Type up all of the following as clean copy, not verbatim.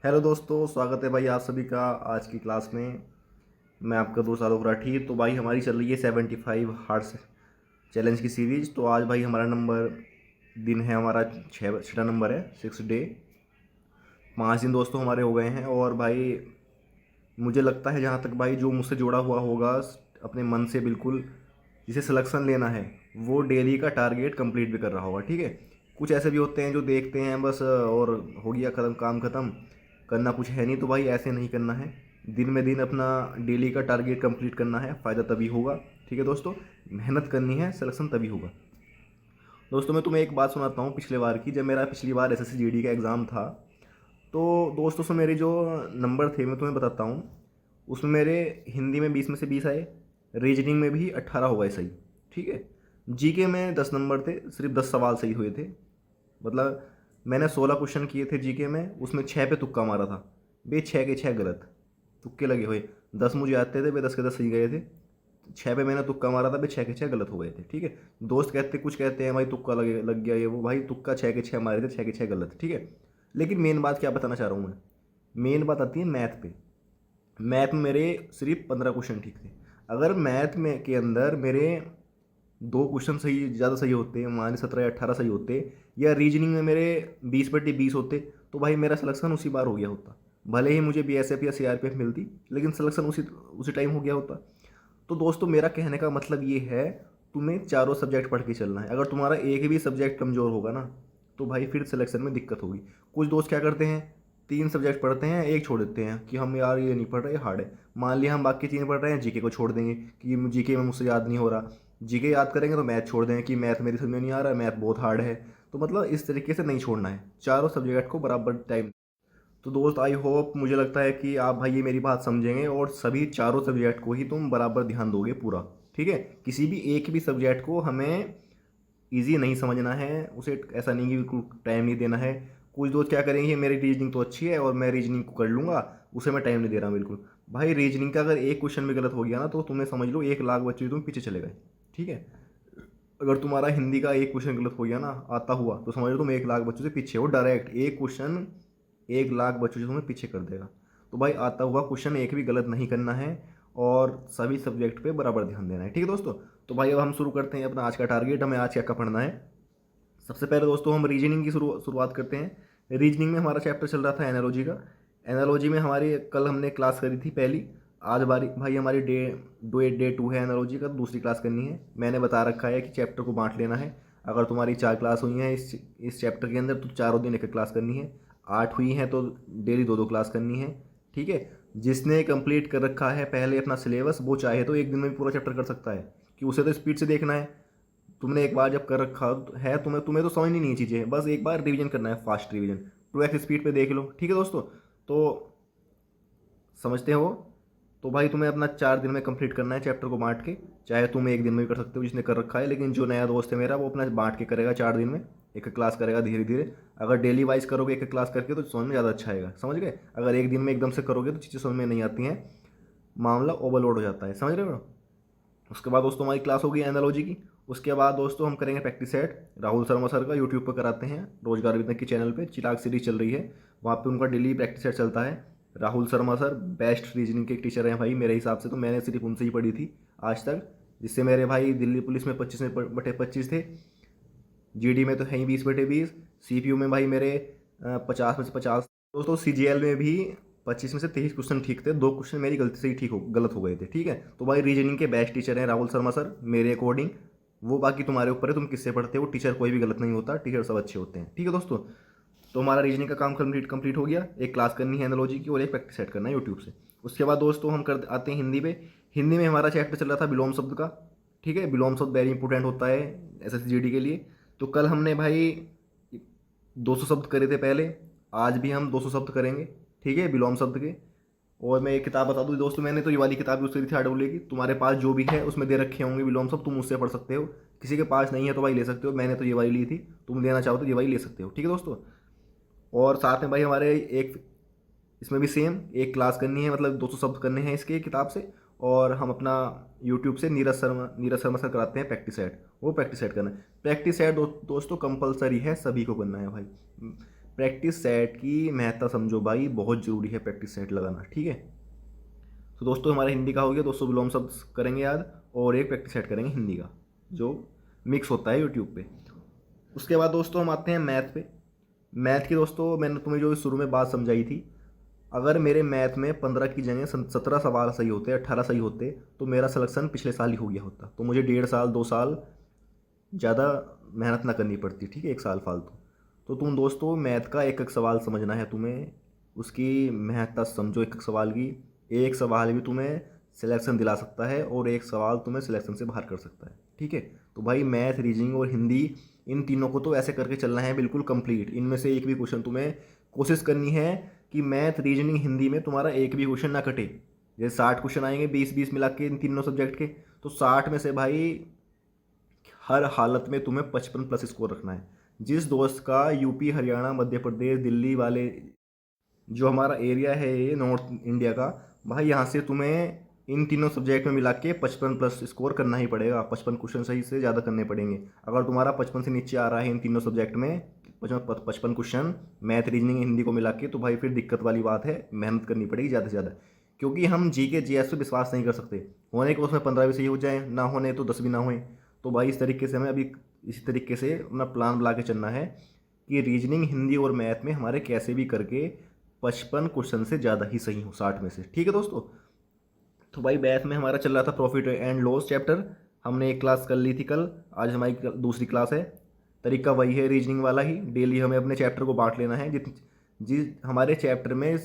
Hello दोस्तों, स्वागत है भाई आप सभी का आज की क्लास में। मैं आपका दोस्त आलोक राठी। तो भाई हमारी चल रही है 75 हार्ट्स चैलेंज की सीरीज। तो आज भाई हमारा नंबर दिन है, हमारा छठा नंबर है, 6 डे। 5 दिन दोस्तों हमारे हो गए हैं। और भाई मुझे लगता है जहाँ तक भाई जो मुझसे जुड़ा हुआ होगा अपने मन से बिल्कुल, जिसे सिलेक्शन लेना है वो डेली का टारगेट कंप्लीट भी कर रहा होगा। ठीक है, कुछ ऐसे भी होते हैं जो देखते हैं बस और हो गया ख़त्म, काम ख़त्म, करना कुछ है नहीं। तो भाई ऐसे नहीं करना है, दिन में दिन अपना डेली का टारगेट कंप्लीट करना है, फ़ायदा तभी होगा। ठीक है दोस्तों, मेहनत करनी है, सिलेक्शन तभी होगा। दोस्तों मैं तुम्हें एक बात सुनाता हूँ पिछले बार की। जब मेरा पिछली बार एसएससी जीडी का एग्ज़ाम था, तो दोस्तों से मेरे जो नंबर थे मैं तुम्हें बताता हूँ। उसमें मेरे हिंदी में 20 में से 20 आए, रीजनिंग में भी 18 हो गए सही। ठीक है, जीके में 10 नंबर थे, सिर्फ 10 सवाल सही हुए थे। मतलब मैंने 16 क्वेश्चन किए थे जीके में, उसमें 6 पे तुक्का मारा था। बे 6 के 6 गलत तुक्के लगे हुए। 10 मुझे आते थे, बे 10 के 10 सही गए थे। 6 पे मैंने तुक्का मारा था, बे 6 के 6 गलत हो गए थे। ठीक है, दोस्त कहते कुछ कहते हैं भाई तुक्का लग गया ये वो। भाई तुक्का 6 के 6 मारे थे, 6 के 6 गलत। ठीक है, लेकिन मेन बात क्या बताना चाह रहा हूँ मैं, मेन बात आती है मैथ पे। मैथ में मेरे सिर्फ 15 क्वेश्चन ठीक थे। अगर मैथ में के अंदर मेरे 2 क्वेश्चन सही, ज़्यादा सही होते, मान 17 या 18 सही होते, या रीजनिंग में मेरे 20/20 होते, तो भाई मेरा सिलेक्शन उसी बार हो गया होता। भले ही मुझे बीएसएफ या सीआरपीएफ मिलती, लेकिन सिलेक्शन उसी उसी टाइम हो गया होता। तो दोस्तों मेरा कहने का मतलब ये है, तुम्हें चारों सब्जेक्ट पढ़ के चलना है। अगर तुम्हारा एक भी सब्जेक्ट कमज़ोर होगा ना, तो भाई फिर सिलेक्शन में दिक्कत होगी। कुछ दोस्त क्या करते हैं, 3 सब्जेक्ट पढ़ते हैं, एक छोड़ देते हैं कि हम यार ये नहीं पढ़ रहे, हार्ड है। मान लिया हम बाकी 3 पढ़ रहे हैं, जीके को छोड़ देंगे कि जीके में मुझसे याद नहीं हो रहा। जीके याद करेंगे तो मैथ छोड़ देंगे कि मैथ मेरी समझ में नहीं आ रहा, मैथ बहुत हार्ड है। तो मतलब इस तरीके से नहीं छोड़ना है, चारों सब्जेक्ट को बराबर टाइम। तो दोस्त आई होप, मुझे लगता है कि आप भाई ये मेरी बात समझेंगे और सभी चारों सब्जेक्ट को ही तुम बराबर ध्यान दोगे पूरा। ठीक है, किसी भी एक भी सब्जेक्ट को हमें इजी नहीं समझना है, उसे ऐसा नहीं कि बिल्कुल टाइम नहीं देना है। कुछ दोस्त क्या करेंगे, मेरी रीजनिंग तो अच्छी है और मैं रीजनिंग को कर लूँगा, उसे मैं टाइम नहीं दे रहा बिल्कुल। भाई रीजनिंग का अगर एक क्वेश्चन भी गलत हो गया ना, तो तुम्हें समझ लो 1 लाख बच्चे तुम पीछे चले गए। ठीक है, अगर तुम्हारा हिंदी का एक क्वेश्चन गलत हो गया ना आता हुआ, तो समझ लो तुम 1 लाख बच्चों से पीछे हो। डायरेक्ट एक क्वेश्चन 1 लाख बच्चों से तुम्हें पीछे कर देगा। तो भाई आता हुआ क्वेश्चन एक भी गलत नहीं करना है और सभी सब्जेक्ट पे बराबर ध्यान देना है। ठीक है दोस्तों, तो भाई अब हम शुरू करते हैं अपना आज का टारगेट। हमें आज क्या क्या पढ़ना है। सबसे पहले दोस्तों हम रीजनिंग की शुरुआत करते हैं। रीजनिंग में हमारा चैप्टर चल रहा था एनालॉजी का। एनालॉजी में हमारी कल हमने क्लास करी थी पहली। आज बारी भाई हमारी डे 2 है एनालॉजी का, दूसरी क्लास करनी है। मैंने बता रखा है कि चैप्टर को बांट लेना है। अगर तुम्हारी 4 क्लास हुई हैं इस चैप्टर के अंदर, तो चारों दिन एक क्लास करनी है। 8 हुई हैं तो डेली 2-2 क्लास करनी है। ठीक है, जिसने कंप्लीट कर रखा है पहले अपना सिलेबस, वो चाहे तो एक दिन में भी पूरा चैप्टर कर सकता है, कि उसे तो स्पीड से देखना है। तुमने एक बार जब कर रखा है, तुम्हें तुम्हें तो समझनी नहीं चीज़ें, बस एक बार रिवीजन करना है, फास्ट रिवीजन। 2x स्पीड पे देख लो। ठीक है दोस्तों, तो समझते हो। तो भाई तुम्हें अपना 4 दिन में कंप्लीट करना है चैप्टर को बांट के। चाहे तुम एक दिन में भी कर सकते हो जिसने कर रखा है, लेकिन जो नया दोस्त है मेरा, वो अपना बांट के करेगा 4 दिन में, एक क्लास करेगा धीरे धीरे। अगर डेली वाइज करोगे एक क्लास करके, तो समझ में ज़्यादा अच्छा आएगा। समझ गए? अगर एक दिन में एकदम से करोगे तो चीज़ें समझ में नहीं आती हैं, मामला ओवरलोड हो जाता है। समझ रहे हो? उसके बाद दोस्तों हमारी क्लास होगी एनालॉजी की। उसके बाद दोस्तों हम करेंगे practice set. Rahul Sharma sir का यूट्यूब पर कराते हैं, रोजगार विद्या के चैनल पे चिराग सीरीज चल रही है, वहाँ पे उनका डेली प्रैक्टिस सेट चलता है। Rahul Sharma sir best reasoning के टीचर हैं भाई मेरे हिसाब से। तो मैंने सिर्फ उनसे ही पढ़ी थी आज तक, जिससे मेरे भाई दिल्ली पुलिस में 25/25 थे, जीडी में तो है ही 20/20, सीपीयू में भाई मेरे 50 में से 50। दोस्तों सीजीएल में भी 25 में से 23 क्वेश्चन ठीक थे, 2 क्वेश्चन मेरी गलती से ही गलत हो गए थे। ठीक है, तो भाई रीजनिंग के बेस्ट टीचर हैं राहुल शर्मा सर मेरे अकॉर्डिंग। वो बाकी तुम्हारे ऊपर है, तुम किससे पढ़ते हो। टीचर कोई भी गलत नहीं होता, टीचर सब अच्छे होते हैं। ठीक है दोस्तों, तो हमारा रीजनिंग का काम कंप्लीट हो गया। एक क्लास करनी है एनालॉजी की और एक प्रैक्टिस सेट करना है यूट्यूब से। उसके बाद दोस्तों हम कर आते हैं हिंदी पे। हिंदी में हमारा चैप्टर चल रहा था विलोम शब्द का। ठीक है, विलोम शब्द वेरी इंपॉर्टेंट होता है एसएससी जीडी के लिए। तो कल हमने भाई 200 शब्द करे थे पहले, आज भी हम 200 शब्द करेंगे। ठीक है, विलोम शब्द के। और मैं एक किताब बता दूं दोस्तों, मैंने तो ये वाली किताब यूज़ करी थी आरडब्ल्यू की। तुम्हारे पास जो भी है उसमें दे रखे होंगे विलोम शब्द, तुम उससे पढ़ सकते हो। किसी के पास नहीं है तो भाई ले सकते हो, मैंने तो ये वाली ली थी, तुम लेना चाहो तो ये वाली ले सकते हो। ठीक है दोस्तों, और साथ में भाई हमारे एक इसमें भी सेम एक क्लास करनी है, मतलब 200 शब्द करने हैं इसके किताब से। और हम अपना यूट्यूब से नीरज शर्मा सर कराते हैं प्रैक्टिस सेट, वो प्रैक्टिस सेट करना है। प्रैक्टिस सेट दोस्तों कंपलसरी है, सभी को करना है भाई। प्रैक्टिस सेट की महत्ता समझो भाई, बहुत ज़रूरी है प्रैक्टिस सेट लगाना, ठीक है। तो दोस्तों हमारा हिंदी का हो गया, दोस्तों विलोम शब्द करेंगे याद, और एक प्रैक्टिस सेट करेंगे हिंदी का जो मिक्स होता है यूट्यूब पे। उसके बाद दोस्तों हम आते हैं मैथ पे। मैथ की दोस्तों मैंने तुम्हें जो शुरू में बात समझाई थी, अगर मेरे मैथ में 15 की जगह 17 सवाल सही होते, 18 सही होते, तो मेरा सिलेक्शन पिछले साल ही हो गया होता, तो मुझे 1.5 साल 2 साल ज़्यादा मेहनत ना करनी पड़ती, ठीक है, 1 साल फालतू। तो तुम दोस्तों मैथ का एक एक सवाल समझना है तुम्हें, उसकी महत्ता समझो एक एक सवाल की। एक सवाल भी तुम्हें सिलेक्शन दिला सकता है और एक सवाल तुम्हें सिलेक्शन से बाहर कर सकता है, ठीक है। तो भाई मैथ, रीजनिंग और हिंदी, इन तीनों को तो ऐसे करके चलना है बिल्कुल कंप्लीट। इनमें से एक भी क्वेश्चन तुम्हें कोशिश करनी है कि मैथ, रीजनिंग, हिंदी में तुम्हारा एक भी क्वेश्चन ना कटे। जैसे 60 क्वेश्चन आएंगे 20-20 मिला के इन तीनों सब्जेक्ट के, तो 60 में से भाई हर हालत में तुम्हें 55+ स्कोर रखना है। जिस दोस्त का यूपी, हरियाणा, मध्य प्रदेश, दिल्ली वाले जो हमारा एरिया है ये नॉर्थ इंडिया का, भाई यहाँ से तुम्हें इन तीनों सब्जेक्ट में मिला के 55+ स्कोर करना ही पड़ेगा। 55 क्वेश्चन सही से ज़्यादा करने पड़ेंगे। अगर तुम्हारा 55 से नीचे आ रहा है इन तीनों सब्जेक्ट में 55 क्वेश्चन मैथ, रीजनिंग, हिंदी को मिला के, तो भाई फिर दिक्कत वाली बात है, मेहनत करनी पड़ेगी ज़्यादा से ज़्यादा। क्योंकि हम जी के जी एस पे विश्वास नहीं कर सकते, होने को उसमें 15 भी सही हो जाए, ना होने तो 10 भी ना होए। तो भाई इस तरीके से हमें अभी इसी तरीके से अपना प्लान बना के चलना है कि रीजनिंग, हिंदी और मैथ में हमारे कैसे भी करके 55 क्वेश्चन से ज़्यादा ही सही हो 60 में से, ठीक है दोस्तों। तो भाई मैथ में हमारा चल रहा था प्रॉफिट एंड लॉस चैप्टर, हमने एक क्लास कर ली थी कल, आज हमारी दूसरी क्लास है। तरीका वही है रीजनिंग वाला ही, डेली हमें अपने चैप्टर को बांट लेना है। जिस हमारे चैप्टर में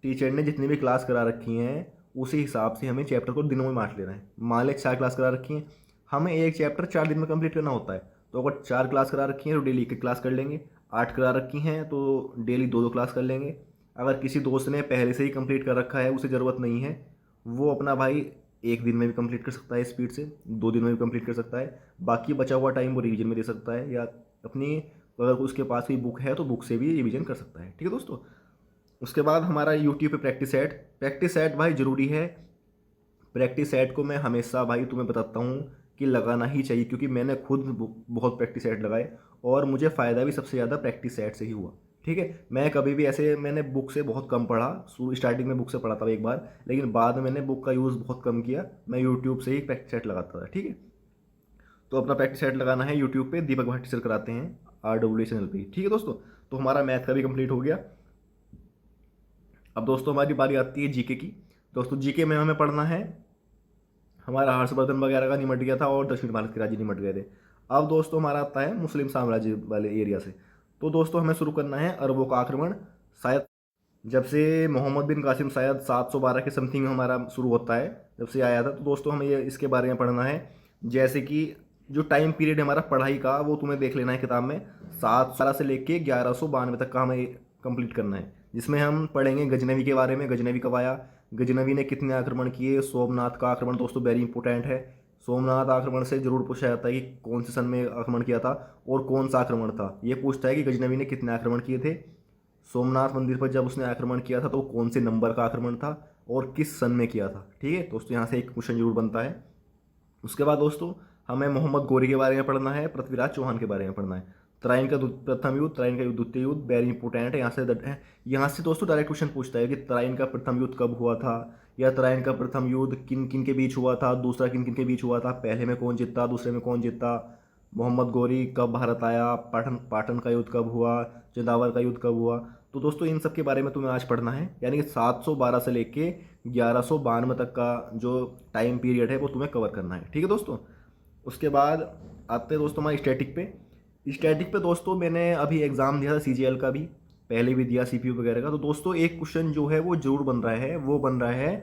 टीचर ने जितनी भी क्लास करा रखी हैं उसी हिसाब से हमें चैप्टर को दिनों में बांट लेना है। मान लें 4 क्लास करा रखी हैं, हमें एक चैप्टर 4 दिन में कंप्लीट करना होता है। तो अगर 4 क्लास करा रखी हैं तो डेली 1 क्लास कर लेंगे, 8 करा रखी हैं तो डेली 2-2 क्लास कर लेंगे। अगर किसी दोस्त ने पहले से ही कंप्लीट कर रखा है, उसे ज़रूरत नहीं है, वो अपना भाई 1 दिन में भी कंप्लीट कर सकता है स्पीड से, 2 दिन में भी कंप्लीट कर सकता है। बाकी बचा हुआ टाइम वो रिवीजन में दे सकता है, या अपनी अगर उसके पास कोई बुक है तो बुक से भी रिवीजन कर सकता है, ठीक है दोस्तों। उसके बाद हमारा यूट्यूब पे प्रैक्टिस सेट भाई ज़रूरी है। प्रैक्टिस सेट को मैं हमेशा भाई तुम्हें बताता हूँ कि लगाना ही चाहिए, क्योंकि मैंने खुद बहुत प्रैक्टिस सेट लगाए और मुझे फ़ायदा भी सबसे ज़्यादा प्रैक्टिस सेट से ही हुआ, ठीक है। मैं कभी भी ऐसे मैंने बुक से बहुत कम पढ़ा, शुरू स्टार्टिंग में बुक से पढ़ा था एक बार, लेकिन बाद में मैंने बुक का यूज़ बहुत कम किया, मैं यूट्यूब से ही प्रैक्टिस सेट लगाता था, ठीक है। तो अपना प्रैक्टिस सेट लगाना है यूट्यूब पे, दीपक भाटी सर कराते हैं RW चैनल पे, ठीक है दोस्तों। तो हमारा मैथ का भी कंप्लीट हो गया। अब दोस्तों हमारी बारी आती है जीके की। दोस्तों जीके में हमें पढ़ना है, हमारा हर्षवर्धन वगैरह का निमट गया था और दक्षिण भारत के राज्य निमट गए थे। अब दोस्तों हमारा आता है मुस्लिम साम्राज्य वाले एरिया से। तो दोस्तों हमें शुरू करना है अरबों का आक्रमण। शायद जब से मोहम्मद बिन कासिम शायद 712 के समथिंग हमारा शुरू होता है, जब से आया था। तो दोस्तों हमें ये इसके बारे में पढ़ना है, जैसे कि जो टाइम पीरियड हमारा पढ़ाई का वो तुम्हें देख लेना है किताब में, 712 से लेके 1192 तक का हमें कंप्लीट करना है। जिसमें हम पढ़ेंगे गजनवी के बारे में, गजनवी कब आया, गजनवी ने कितने आक्रमण किए, सोमनाथ का आक्रमण दोस्तों वेरी इंपॉर्टेंट है। सोमनाथ आक्रमण से जरूर पूछा जाता है कि कौन से सन में आक्रमण किया था और कौन सा आक्रमण था। ये पूछता है कि गजनवी ने कितने आक्रमण किए थे, सोमनाथ मंदिर पर जब उसने आक्रमण किया था तो कौन से नंबर का आक्रमण था और किस सन में किया था, ठीक है दोस्तों। यहाँ से एक क्वेश्चन जरूर बनता है। उसके बाद दोस्तों हमें मोहम्मद गौरी के बारे में पढ़ना है, पृथ्वीराज चौहान के बारे में पढ़ना है। तराइन का प्रथम युद्ध, तराइन का द्वितीय युद्ध वेरी इंपॉर्टेंट है। यहाँ से दोस्तों डायरेक्ट क्वेश्चन पूछता है कि तराइन का प्रथम युद्ध कब हुआ था, या तराइन का प्रथम युद्ध किन किन के बीच हुआ था, दूसरा किन किन के बीच हुआ था, पहले में कौन जीता, दूसरे में कौन जीता, मोहम्मद गौरी कब भारत आया, पाटन पाटन का युद्ध कब हुआ, चंदावर का युद्ध कब हुआ। तो दोस्तों इन सब के बारे में तुम्हें आज पढ़ना है, यानी कि 712 से लेके 1192 तक का जो टाइम पीरियड है वो तुम्हें कवर करना है, ठीक है दोस्तों। उसके बाद आते हैं दोस्तों हमारे स्टैटिक पे दोस्तों मैंने अभी एग्ज़ाम दिया था CGL का भी, पहले भी दिया CPU वगैरह का। तो दोस्तों एक क्वेश्चन जो है वो जरूर बन रहा है, वो बन रहा है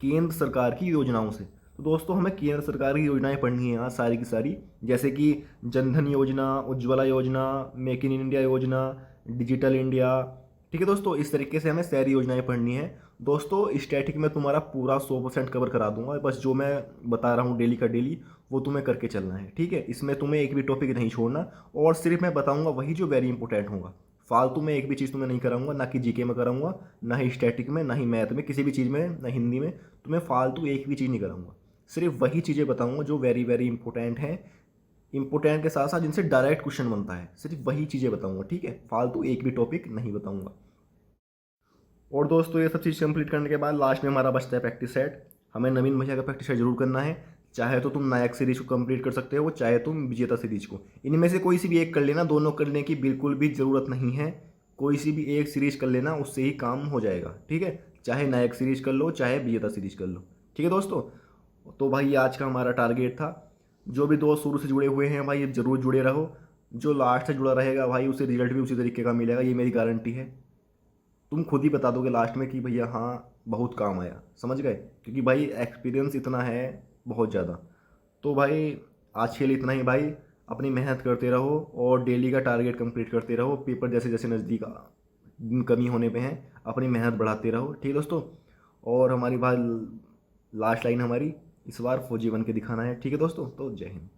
केंद्र सरकार की योजनाओं से। तो दोस्तों हमें केंद्र सरकार की योजनाएं पढ़नी है आज सारी की सारी, जैसे कि जनधन योजना, उज्ज्वला योजना, मेक इन इंडिया योजना, डिजिटल इंडिया, ठीक है दोस्तों। इस तरीके से हमें सारी योजनाएं पढ़नी है दोस्तों। स्टैटिक में तुम्हारा पूरा 100% कवर करा दूंगा, बस जो मैं बता रहा हूँ डेली का डेली वो तुम्हें करके चलना है, ठीक है। इसमें तुम्हें एक भी टॉपिक नहीं छोड़ना, और सिर्फ मैं बताऊंगा वही जो वेरी इंपॉर्टेंट होगा। फालतू में एक भी चीज़ तुम्हें नहीं कराऊंगा, ना कि जीके में कराऊंगा, ना ही स्टैटिक में, ना ही मैथ में, किसी भी चीज़ में, ना हिंदी में तुम्हें फालतू एक भी चीज़ नहीं कराऊंगा। सिर्फ वही चीज़ें बताऊंगा जो वेरी वेरी इंपॉर्टेंट हैं इंपॉर्टेंट के साथ साथ जिनसे डायरेक्ट क्वेश्चन बनता है, सिर्फ वही चीज़ें बताऊंगा, ठीक है, फालतू एक भी टॉपिक नहीं बताऊंगा। और दोस्तों ये सब चीज़ कंप्लीट करने के बाद लास्ट में हमारा बचता है प्रैक्टिस सेट। हमें नवीन भैया का प्रैक्टिस सेट जरूर करना है। चाहे तो तुम नायक सीरीज को कंप्लीट कर सकते हो, चाहे तुम विजेता सीरीज को, इनमें से कोई सी भी एक कर लेना, दोनों करने की बिल्कुल भी ज़रूरत नहीं है। कोई सी भी एक सीरीज कर लेना, उससे ही काम हो जाएगा, ठीक है। चाहे नायक सीरीज कर लो, चाहे विजेता सीरीज कर लो, ठीक है दोस्तों। तो भाई आज का हमारा टारगेट था। जो भी दोस्त शुरू से जुड़े हुए हैं भाई ज़रूर जुड़े रहो। जो लास्ट से जुड़ा रहेगा भाई उसे रिजल्ट भी उसी तरीके का मिलेगा, ये मेरी गारंटी है। तुम खुद ही बता दोगे लास्ट में कि भैया हाँ बहुत काम आया, समझ गए, क्योंकि भाई एक्सपीरियंस इतना है बहुत ज़्यादा। तो भाई आज के लिए इतना ही भाई। अपनी मेहनत करते रहो और डेली का टारगेट कंप्लीट करते रहो। पेपर जैसे जैसे नज़दीक दिन कमी होने पे हैं, अपनी मेहनत बढ़ाते रहो, ठीक है दोस्तों। और हमारी भाई लास्ट लाइन हमारी इस बार फौजी बन के दिखाना है, ठीक है दोस्तों। तो जय हिंद।